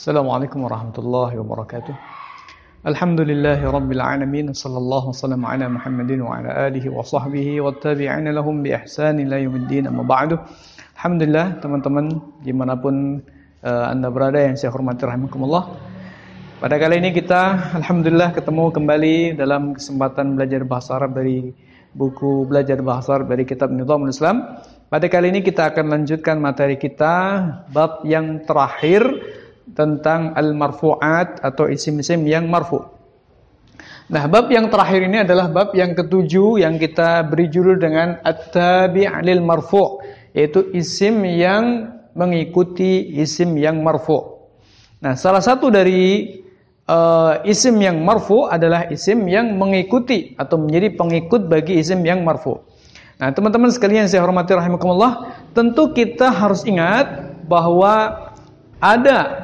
Assalamualaikum warahmatullahi wabarakatuh. Alhamdulillahi rabbil alamin. Sallallahu wasallam ala Muhammadin wa ala alihi wa sahbihi wa tabi'ina lahum bi ihsan ila yaumiddin. Amma ba'du. Alhamdulillah teman-teman dimanapun Anda berada yang saya hormati rahimakumullah. Pada kali ini kita alhamdulillah ketemu kembali dalam kesempatan belajar bahasa Arab dari buku belajar bahasa Arab dari kitab Nizamul Islam. Pada kali ini kita akan lanjutkan materi kita bab yang terakhir tentang al-marfu'at atau isim-isim yang marfu'. Nah, bab yang terakhir ini adalah bab yang ketujuh yang kita beri judul dengan at-tabi' lil marfu', yaitu isim yang mengikuti isim yang marfu'. Nah, salah satu dari isim yang marfu' adalah isim yang mengikuti atau menjadi pengikut bagi isim yang marfu'. Nah, teman-teman sekalian saya hormati rahimakumullah, tentu kita harus ingat bahwa ada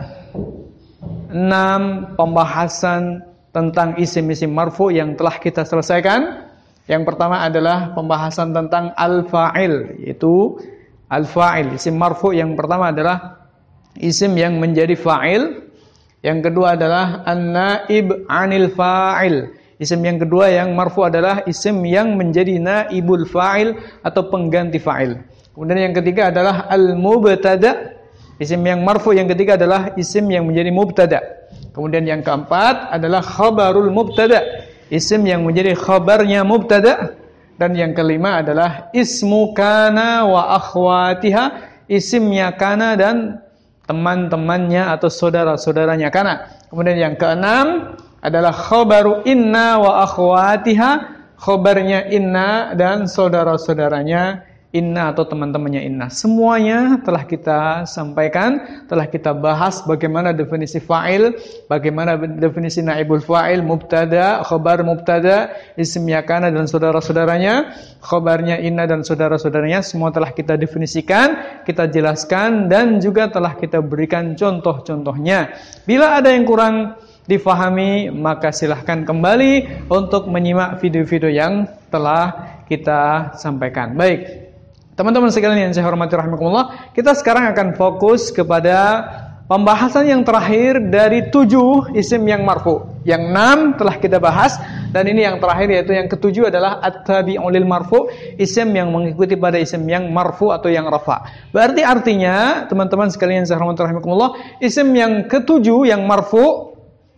6 pembahasan tentang isim-isim marfu yang telah kita selesaikan. Yang pertama adalah pembahasan tentang al-fa'il, yaitu al-fa'il. Isim marfu yang pertama adalah isim yang menjadi fa'il. Yang kedua adalah an-naib 'anil fa'il. Isim yang kedua yang marfu adalah isim yang menjadi naibul fa'il atau pengganti fa'il. Kemudian yang ketiga adalah al-mubtada'. Isim yang marfu yang ketiga adalah isim yang menjadi mubtada. Kemudian yang keempat adalah khabarul mubtada, isim yang menjadi khabarnya mubtada. Dan yang kelima adalah ismu kana wa akhwatiha, isimnya kana dan teman-temannya atau saudara-saudaranya kana. Kemudian yang keenam adalah khabaru inna wa akhwatiha, khabarnya inna dan saudara-saudaranya inna atau teman-temannya inna. Semuanya telah kita sampaikan, telah kita bahas bagaimana definisi fa'il, bagaimana definisi naibul fa'il, mubtada, khabar mubtada, isimnya kana dan saudara-saudaranya, khabarnya inna dan saudara-saudaranya, semua telah kita definisikan, kita jelaskan dan juga telah kita berikan contoh-contohnya. Bila ada yang kurang difahami, maka silahkan kembali untuk menyimak video-video yang telah kita sampaikan. Baik, teman-teman sekalian yang saya hormati rahimakumullah, kita sekarang akan fokus kepada pembahasan yang terakhir dari 7 isim yang marfu. Yang 6 telah kita bahas dan ini yang terakhir yaitu yang ketujuh adalah at-tabi'u lil marfu, isim yang mengikuti pada isim yang marfu atau yang rafa. Berarti artinya teman-teman sekalian yang saya hormati rahimakumullah, isim yang ketujuh yang marfu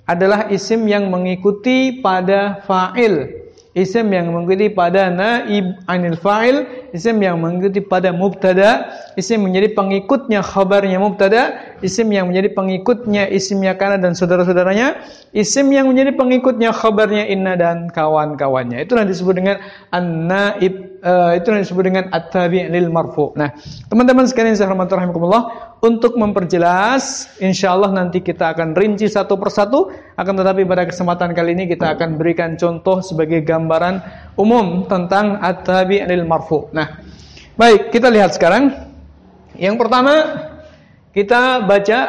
adalah isim yang mengikuti pada fa'il, isim yang mengikuti pada naib anil fa'il, isim yang mengikuti pada mubtada, isim menjadi pengikutnya khabarnya mubtada, isim yang menjadi pengikutnya isimnya kana dan saudara-saudaranya, isim yang menjadi pengikutnya khabarnya inna dan kawan-kawannya. Itulah disebut dengan an-naib, itulah disebut dengan at-tabi' lil marfu. Nah, teman-teman sekalian saya hormati rahimakumullah, untuk memperjelas insyaallah nanti kita akan rinci satu persatu, akan tetapi pada kesempatan kali ini kita akan berikan contoh sebagai gambaran umum tentang at-tabi' lil marfu. Nah, baik, kita lihat sekarang. Yang pertama kita baca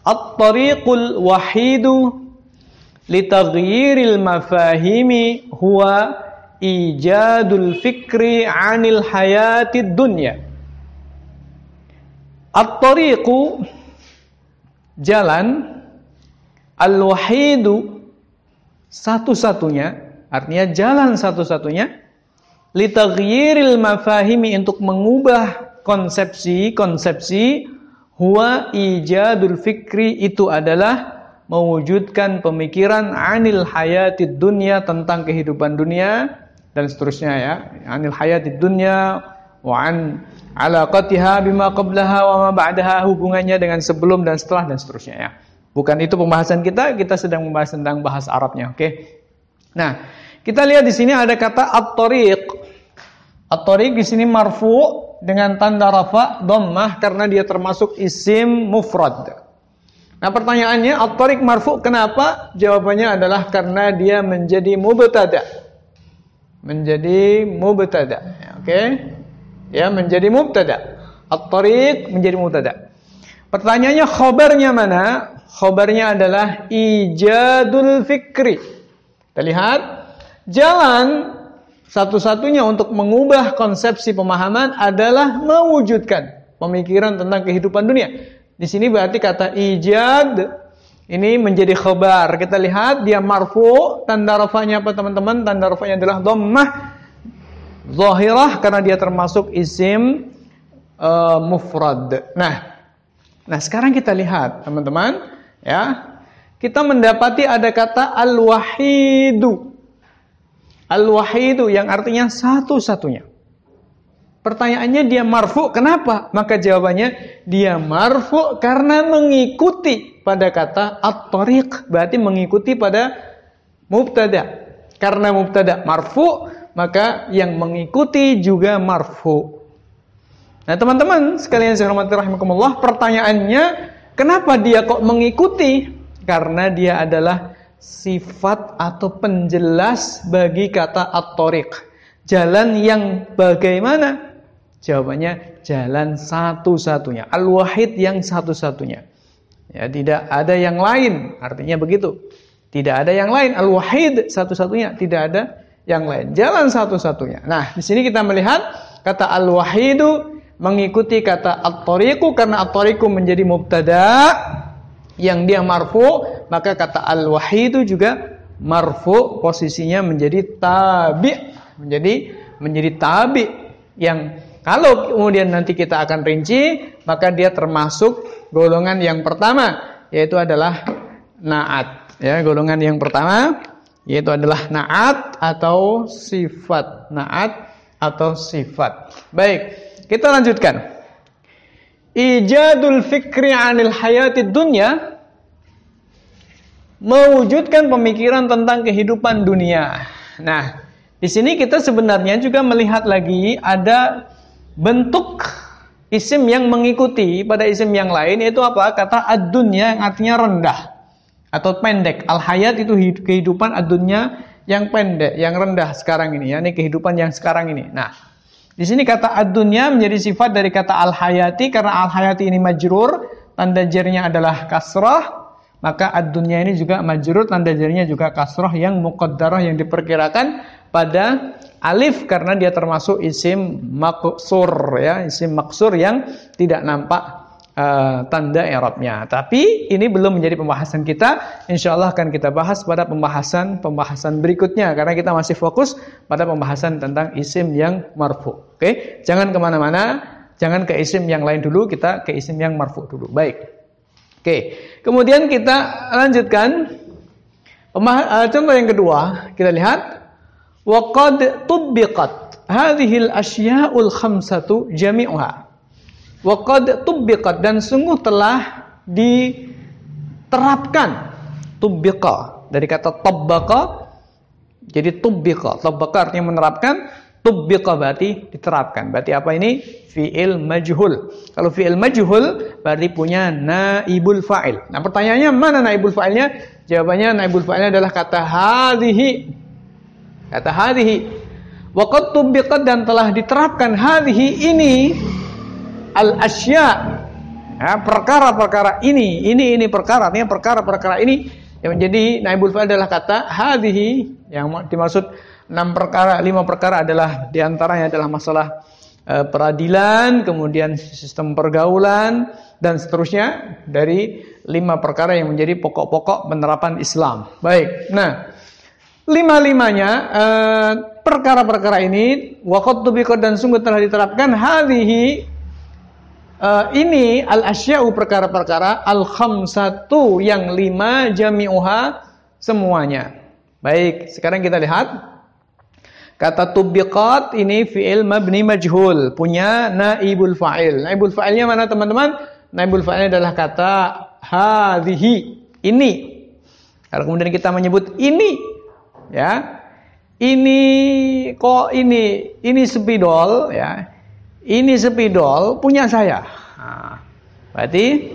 at-tariqul wahidu li taghyiril mafahimi huwa ijadul fikri 'anil hayatid dunya. At-tariqu jalan, al-wahidu satu-satunya, artinya jalan satu-satunya, li taghyiril mafahimi untuk mengubah konsepsi-konsepsi, huwa ijadul fikri itu adalah mewujudkan pemikiran 'anil hayatid dunya tentang kehidupan dunia dan seterusnya ya. 'Anil hayatid dunya wa 'an alaqatiha bima qablaha wa ma ba'daha, hubungannya dengan sebelum dan setelah dan seterusnya ya. Bukan itu pembahasan kita sedang membahas tentang bahasa Arabnya, oke? Nah, kita lihat di sini ada kata at-tariq. At-tariq di sini marfu dengan tanda rafa dhammah karena dia termasuk isim mufrad. Nah, pertanyaannya at-tariq marfu kenapa? Jawabannya adalah karena dia menjadi mubtada. Menjadi mubtada, oke? Ya, menjadi mubtada. At-tariq menjadi mubtada. Pertanyaannya khabarnya mana? Khabarnya adalah ijadul fikri. Kita lihat, jalan satu-satunya untuk mengubah konsepsi pemahaman adalah mewujudkan pemikiran tentang kehidupan dunia. Di sini berarti kata ijad Ini menjadi khabar. Kita lihat dia marfu, tanda rafanya apa teman-teman? Tanda rafanya adalah dhammah zahirah karena dia termasuk isim mufrad. Nah sekarang kita lihat teman-teman, ya. Kita mendapati ada kata al-wahidu. Al-wahidu yang artinya satu-satunya. Pertanyaannya dia marfu, kenapa? Maka jawabannya dia marfu karena mengikuti pada kata at-tariq, berarti mengikuti pada mubtada. Karena mubtada marfu, maka yang mengikuti juga marfu. Nah, teman-teman sekalian saya hormati rahimakumullah, pertanyaannya kenapa dia kok mengikuti? Karena dia adalah sifat atau penjelas bagi kata at-tariq. Jalan yang bagaimana? Jawabannya jalan satu-satunya. Al-wahid yang satu-satunya. Ya, tidak ada yang lain. Artinya begitu. Tidak ada yang lain. Al-wahid satu-satunya, tidak ada yang lain. Jalan satu-satunya. Nah, di sini kita melihat kata al-wahidu mengikuti kata at-tariqu karena at-tariqu menjadi mubtada yang dia marfu, maka kata al-wahidu juga marfu, posisinya menjadi tabi, menjadi tabi yang kalau kemudian nanti kita akan rinci, maka dia termasuk golongan yang pertama, yaitu adalah na'at. Ya, golongan yang pertama yaitu adalah na'at atau sifat. Na'at atau sifat. Baik, kita lanjutkan. Ijadul fikri 'anil hayatid dunya, mewujudkan pemikiran tentang kehidupan dunia. Nah, di sini kita sebenarnya juga melihat lagi ada bentuk isim yang mengikuti pada isim yang lain, yaitu apa? Kata ad-dunya yang artinya rendah atau pendek. Al-hayat itu kehidupan, ad-dunya yang pendek, yang rendah sekarang ini, yakni kehidupan yang sekarang ini. Nah, di sini kata ad-dunya menjadi sifat dari kata al-hayati karena al-hayati ini majrur, tanda jarnya adalah kasrah, maka ad-dunya ini juga majrur, tanda jarnya juga kasrah yang muqaddarah yang diperkirakan pada alif karena dia termasuk isim maqsur, ya, isim maqsur yang tidak nampak tanda i'rabnya. Tapi ini belum menjadi pembahasan kita. Insyaallah akan kita bahas pada pembahasan berikutnya karena kita masih fokus pada pembahasan tentang isim yang marfu. Oke, jangan kemana-mana, jangan ke isim yang lain dulu, kita ke isim yang marfu dulu. Baik. Oke, kemudian kita lanjutkan contoh yang kedua. Kita lihat waqad tubbiqat hadhil asya'ul khamsatu jami'uha. Waqad tubbiqat, dan sungguh telah diterapkan. Tubbiqa dari kata tabbaqa jadi tubbiqa. Tabbaqa artinya menerapkan, tubbiqa berarti diterapkan. Berarti apa ini? Fi'il majhul. Kalau fi'il majhul berarti punya naibul fa'il. Nah, pertanyaannya mana naibul fa'ilnya? Jawabannya naibul fa'ilnya adalah kata hadhihi. Kata hadhihi. Waqad tubbiqat, dan telah diterapkan hadhihi ini al-asya, ya, perkara-perkara ini perkara, artinya perkara-perkara ini yang menjadi naibul fa'il adalah kata hadhihi, yang dimaksud 5 perkara adalah diantaranya adalah masalah peradilan, kemudian sistem pergaulan dan seterusnya dari 5 perkara yang menjadi pokok-pokok penerapan Islam. Baik. Nah, 5-5-nya perkara-perkara ini waqad tubiqat, dan sungguh telah diterapkan hadhihi ini al-asya'u perkara-perkara al-khamsatu yang 5 jami'uha semuanya. Baik, sekarang kita lihat kata tubiqat ini fi'il mabni majhul, punya naibul fa'il. Naibul fa'ilnya mana teman-teman? Naibul fa'ilnya adalah kata hadhihi, ini. Kalau kemudian kita menyebut ini, ya, ini spidol, ya, ini spidol punya saya. Nah, berarti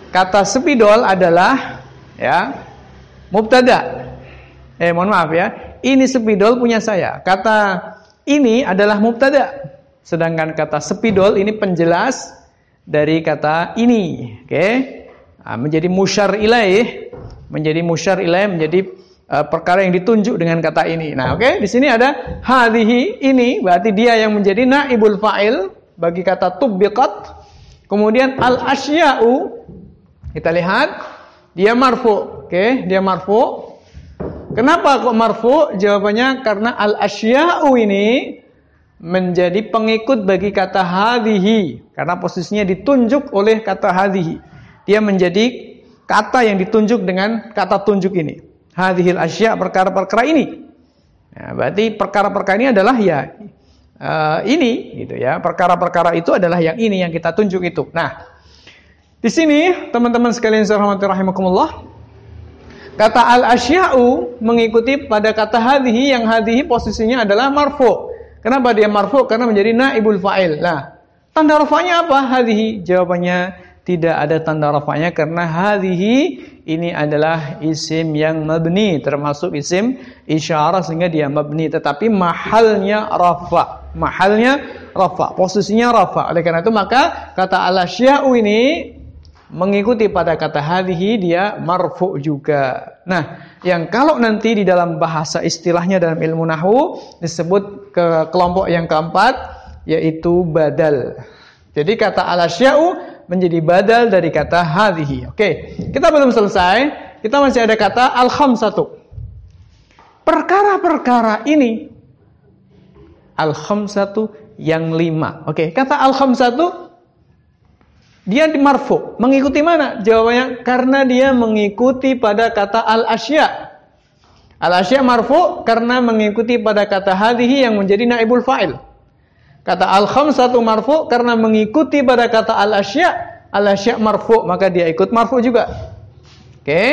kata spidol adalah, ya, mubtada. Mohon maaf ya, ini spidol punya saya. Kata ini adalah mubtada, sedangkan kata spidol ini penjelas dari kata ini. Oke, nah, menjadi musyar ilaih, menjadi perkara yang ditunjuk dengan kata ini. Nah, oke, di sini ada hadhihi, ini berarti dia yang menjadi naibul fa'il bagi kata tubbiqat. Kemudian al-asya'u, kita lihat Dia marfu. Oke, dia marfu. Kenapa kok marfu? Jawabannya karena al-asya'u ini menjadi pengikut bagi kata hadhihi, karena posisinya ditunjuk oleh kata hadhihi. Dia menjadi kata yang ditunjuk dengan kata tunjuk ini. Hadhil asya', perkara-perkara ini. Nah, berarti perkara-perkara ini adalah ya ini gitu ya. Perkara-perkara itu adalah yang ini yang kita tunjuk itu. Nah, di sini teman-teman sekalian rahimakumullah, kata al-asya'u mengikuti pada kata hadhihi, yang hadhihi posisinya adalah marfu. Kenapa dia marfu? Karena menjadi naibul fa'il. Nah, tanda rafa'nya apa? Hadhihi. Jawabannya tidak ada tanda rafa'nya karena hadhihi ini adalah isim yang mabni, termasuk isim isyarah sehingga dia mabni, tetapi mahalnya rafa. Mahalnya rafa, posisinya rafa. Oleh karena itu maka kata al-asya'u ini mengikuti pada kata hadhihi, dia marfu juga. Nah, yang kalau nanti di dalam bahasa istilahnya dalam ilmu nahwu disebut ke kelompok yang keempat, yaitu badal. Jadi kata al-asya'u menjadi badal dari kata hadhihi. Oke, kita belum selesai. Kita masih ada kata al-khamsatu. Perkara-perkara ini al-khamsatu yang 5. Oke, kata al-khamsatu dia di marfu. Mengikuti mana? Jawabannya karena dia mengikuti pada kata al-asya'. Al-asya' marfu karena mengikuti pada kata hadhihi yang menjadi naibul fa'il. Kata al-khamsatu marfu karena mengikuti pada kata al-asya'. Al-asya' marfu, maka dia ikut marfu juga. Oke,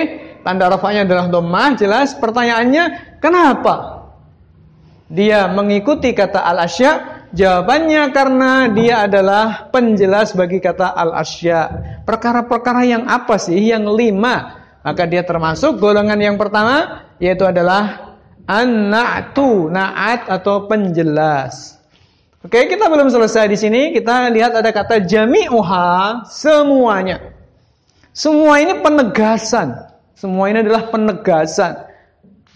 tanda rafa'nya adalah dhammah, jelas. Pertanyaannya, kenapa dia mengikuti kata al-asya'? Jawabannya karena dia adalah penjelas bagi kata al-asya'. Perkara-perkara yang apa sih? Yang 5. Maka dia termasuk golongan yang pertama, yaitu adalah an-na'tu, na'at atau penjelas. Oke, kita belum selesai di sini. Kita lihat ada kata jami'uha, semuanya. Semua ini penegasan. Semua ini adalah penegasan.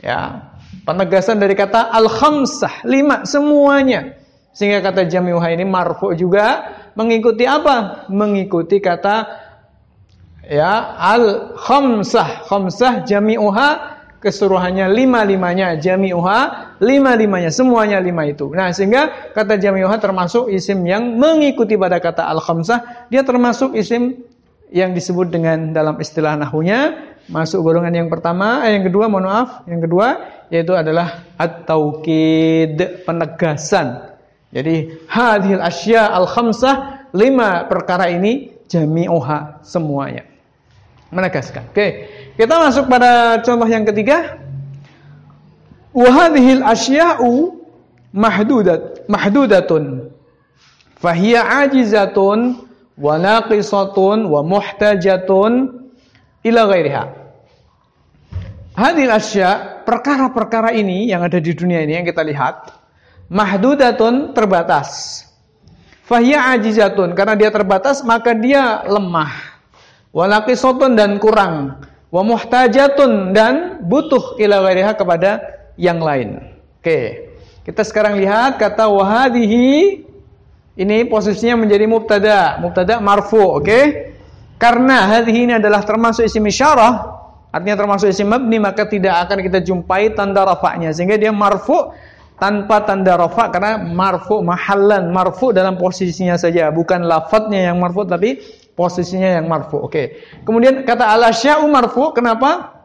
Ya, penegasan dari kata al-khamsah, 5, semuanya. Sehingga kata jami'uha ini marfu juga mengikuti apa? Mengikuti kata ya al-khamsah. Khamsah jami'uha keseluruhannya 5-5-nya, jami'uha 5-5-nya, semuanya 5 itu. Nah, sehingga kata jami'uha termasuk isim yang mengikuti pada kata al-khamsah. Dia termasuk isim yang disebut dengan dalam istilah nahwunya masuk golongan yang pertama, yang kedua, yang kedua yaitu adalah at-taukid, penegasan. Jadi hadhil asya al-khamsah, 5 perkara ini jami'uha, semuanya. Menegaskan. Oke, kita masuk pada contoh yang ketiga. Wa hadhil asya'u mahdudatun fahiya ajizatun wa naqisatun wa muhtajatun ila ghairiha. Hadhil asya', perkara-perkara ini yang ada di dunia ini yang kita lihat, mahdudatun, terbatas. Fahiya ajizatun, karena dia terbatas maka dia lemah. Wa naqisatun, dan kurang. Wa muhtajatun, dan butuh ila ghairiha, kepada yang lain. Oke. Kita sekarang lihat kata wa hadhihi, ini posisinya menjadi mubtada. Mubtada marfu, oke? Karena hadhihi ini adalah termasuk isim isyarah, artinya termasuk isim mabni, maka tidak akan kita jumpai tanda rafa'nya, sehingga dia marfu tanpa tanda rafa, karena marfu mahallan, marfu dalam posisinya saja, bukan lafadznya yang marfu tapi posisinya yang marfu. Oke. Kemudian kata al-asya'u marfu, kenapa?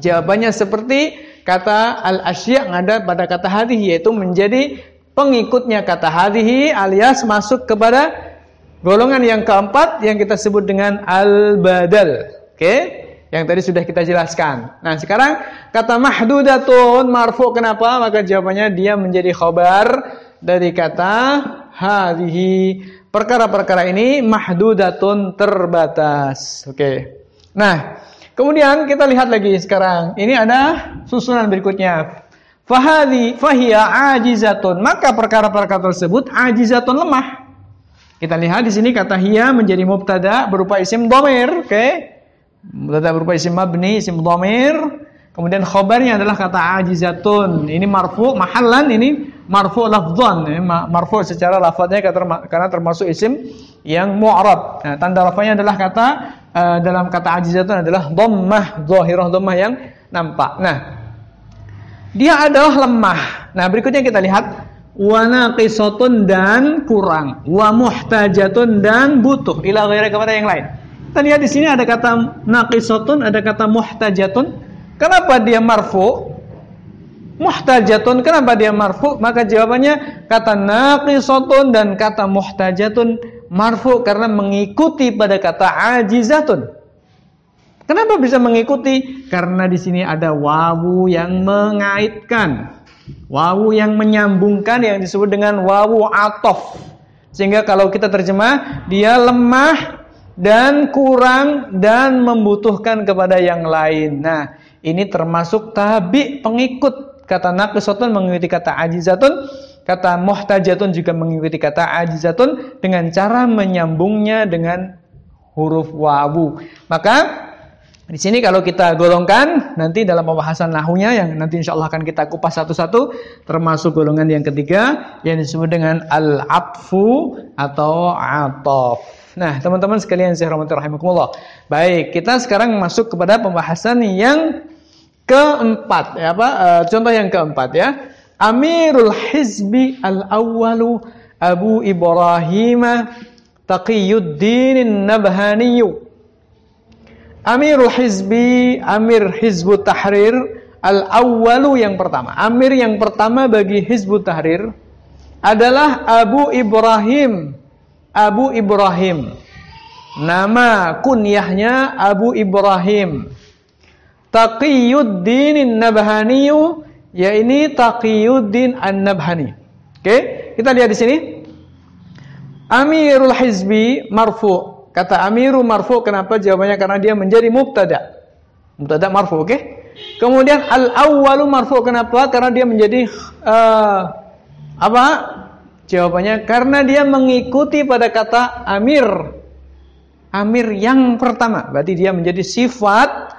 Jawabannya seperti kata al-asya' yang ada pada kata hadhihi, yaitu menjadi pengikutnya kata hadhihi alias masuk kepada golongan yang keempat yang kita sebut dengan al-badal. Oke? Yang tadi sudah kita jelaskan. Nah, sekarang kata mahdudatun marfu, kenapa? Maka jawabannya dia menjadi khabar dari kata hadhihi. Perkara-perkara ini mahdudatun, terbatas. Oke. Nah, kemudian kita lihat lagi sekarang. Ini ada susunan berikutnya. Fahiya ajizatun. Maka perkara-perkara tersebut ajizatun, lemah. Kita lihat di sini kata hiya menjadi mubtada berupa isim dhamir, oke? Mubtada berupa isim mabni, isim dhamir. Kemudian khabarnya adalah kata ajizatun. Ini marfu mahallan, ini marfu lafdhan. Marfu secara lafadznya karena termasuk isim yang mu'rab. Nah, tanda rafanya adalah kata dalam kata ajizatun adalah dhammah zahirah, dhammah yang nampak. Nah, dia adalah lemah. Nah, berikutnya kita lihat wa naqisatun dan kurang, wa muhtajatun dan butuh, ila ghairi kepada yang lain. Kita lihat di sini ada kata naqisatun, ada kata muhtajatun. Kenapa dia marfu? Muhtajatun, kenapa dia marfu? Maka jawabannya kata naqisatun dan kata muhtajatun marfu karena mengikuti pada kata ajizatun. Kenapa bisa mengikuti? Karena di sini ada wawu yang mengaitkan, wawu yang menyambungkan yang disebut dengan wawu ataf. Sehingga kalau kita terjemah, dia lemah dan kurang dan membutuhkan kepada yang lain. Nah, ini termasuk tabi, pengikut. Kata naqisatun mengikuti kata ajizatun, kata muhtajatun juga mengikuti kata ajizatun dengan cara menyambungnya dengan huruf wawu. Maka di sini kalau kita golongkan nanti dalam pembahasan nahwunya yang nanti insyaallah akan kita kupas satu-satu, termasuk golongan yang ketiga yang disebut dengan al-atfu atau ataf. Nah, teman-teman sekalian saya rahmati rahimakumullah. Baik, kita sekarang masuk kepada pembahasan yang keempat, ya, contoh yang keempat ya. Amirul Hizbi al-awwalu Abu Ibrahim Taqiyuddin Nabhani. Amirul Hizbi, Amir Hizbut Tahrir al-awwalu yang pertama. Amir yang pertama bagi Hizbut Tahrir adalah Abu Ibrahim. Abu Ibrahim. Nama kunyahnya Abu Ibrahim. Taqiyuddin Nabhani, ya ini Taqiyuddin An-Nabhani. Oke, kita lihat di sini. Amirul Hizbi marfu. Kata amiru marfu, kenapa? Jawabannya karena dia menjadi mubtada. Mubtada marfu, oke? Kemudian al-awwalu marfu, kenapa? Karena dia menjadi apa? Jawabannya karena dia mengikuti pada kata amir. Amir yang pertama, berarti dia menjadi sifat,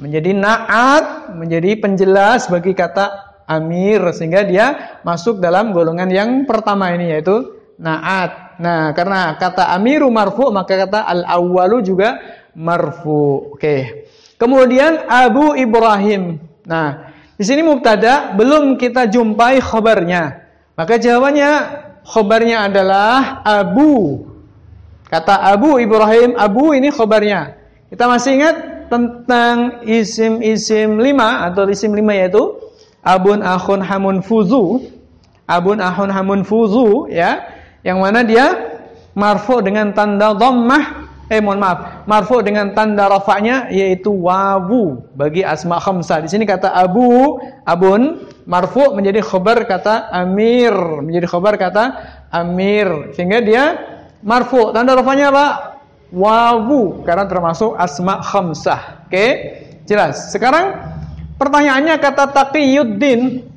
menjadi na'at, menjadi penjelas bagi kata amir, sehingga dia masuk dalam golongan yang pertama ini, yaitu na'at. Nah, karena kata amiru marfu, maka kata al-awwalu juga marfu. Oke. Kemudian Abu Ibrahim. Nah, di sini mubtada, belum kita jumpai khabarnya. Maka jawabannya khabarnya adalah Abu. Kata Abu Ibrahim, Abu ini khabarnya. Kita masih ingat tentang isim-isim 5 atau isim 5 yaitu abun akhun hamun fuzu. Abun akhun hamun fuzu, ya, yang mana dia marfu dengan tanda dhammah, marfu dengan tanda rafa'nya yaitu wawu bagi asma khamsah. Di sini kata abun marfu menjadi khabar kata amir, menjadi khabar kata amir, sehingga dia marfu. Tanda rafa'nya apa? Wawu, karena termasuk asma khamsah. Oke, jelas. Sekarang pertanyaannya kata Taqiyuddin.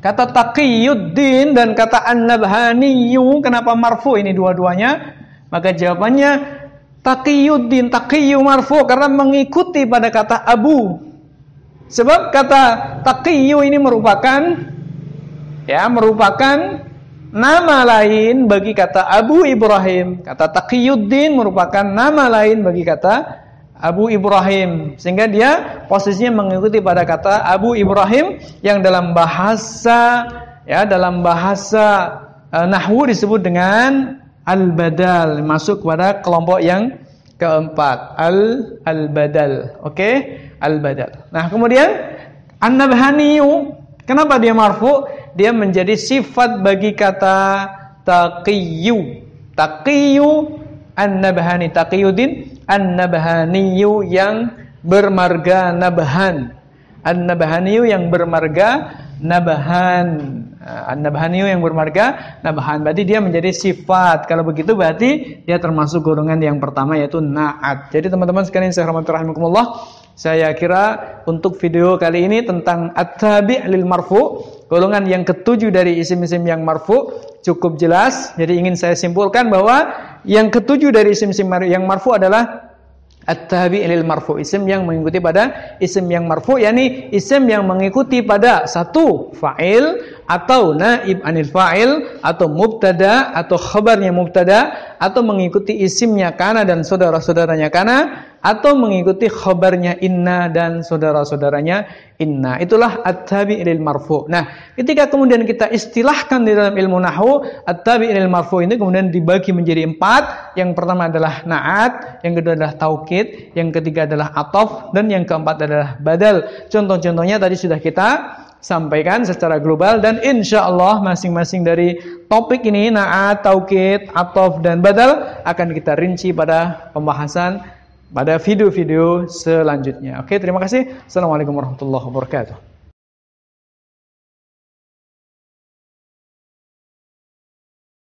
Kata Taqiyuddin dan kata An-Nabhani, kenapa marfu ini dua-duanya? Maka jawabannya Taqiyuddin, Taqiyu marfu karena mengikuti pada kata Abu. Sebab kata Taqiyu ini merupakan nama lain bagi kata Abu Ibrahim. Kata Taqiyuddin merupakan nama lain bagi kata Abu Ibrahim, sehingga dia posisinya mengikuti pada kata Abu Ibrahim yang dalam bahasa nahwu disebut dengan al-badal, masuk pada kelompok yang keempat, al-badal. Oke, al-badal. Nah, kemudian An-Nabhani, kenapa dia marfu? Dia menjadi sifat bagi kata Taqiyu. Taqiyu An-Nabhani, Taqiyuddin An-Nabhani yang bermarga Nabhan. An-Nabhani yang bermarga Nabhan. An-Nabhani yang bermarga Nabhan. Berarti dia menjadi sifat. Kalau begitu berarti dia termasuk golongan yang pertama yaitu na'at. Jadi teman-teman sekalian saya rahmati rahimakumullah, saya kira untuk video kali ini tentang at-tabi' lil marfu, golongan yang ketujuh dari isim-isim yang marfu, cukup jelas. Jadi ingin saya simpulkan bahwa yang ketujuh dari isim-isim yang marfu adalah at-tabi' lil marfu, isim yang mengikuti pada isim yang marfu, yakni isim yang mengikuti pada satu fa'il atau naib anil fa'il atau mubtada atau khabarnya mubtada atau mengikuti isimnya kana dan saudara-saudaranya kana atau mengikuti khabarnya inna dan saudara-saudaranya inna. Itulah at-tabi' lil marfu. Nah, ketika kemudian kita istilahkan di dalam ilmu nahwu, at-tabi' lil marfu ini kemudian dibagi menjadi 4. Yang pertama adalah na'at, yang kedua adalah taukid, yang ketiga adalah ataf, dan yang keempat adalah badal. Contoh-contohnya tadi sudah kita sampaikan secara global, dan insya Allah masing-masing dari topik ini, na'at, taukid, ataf, dan badal, akan kita rinci pada pembahasan pada video-video selanjutnya. Oke, terima kasih. Assalamualaikum warahmatullahi wabarakatuh.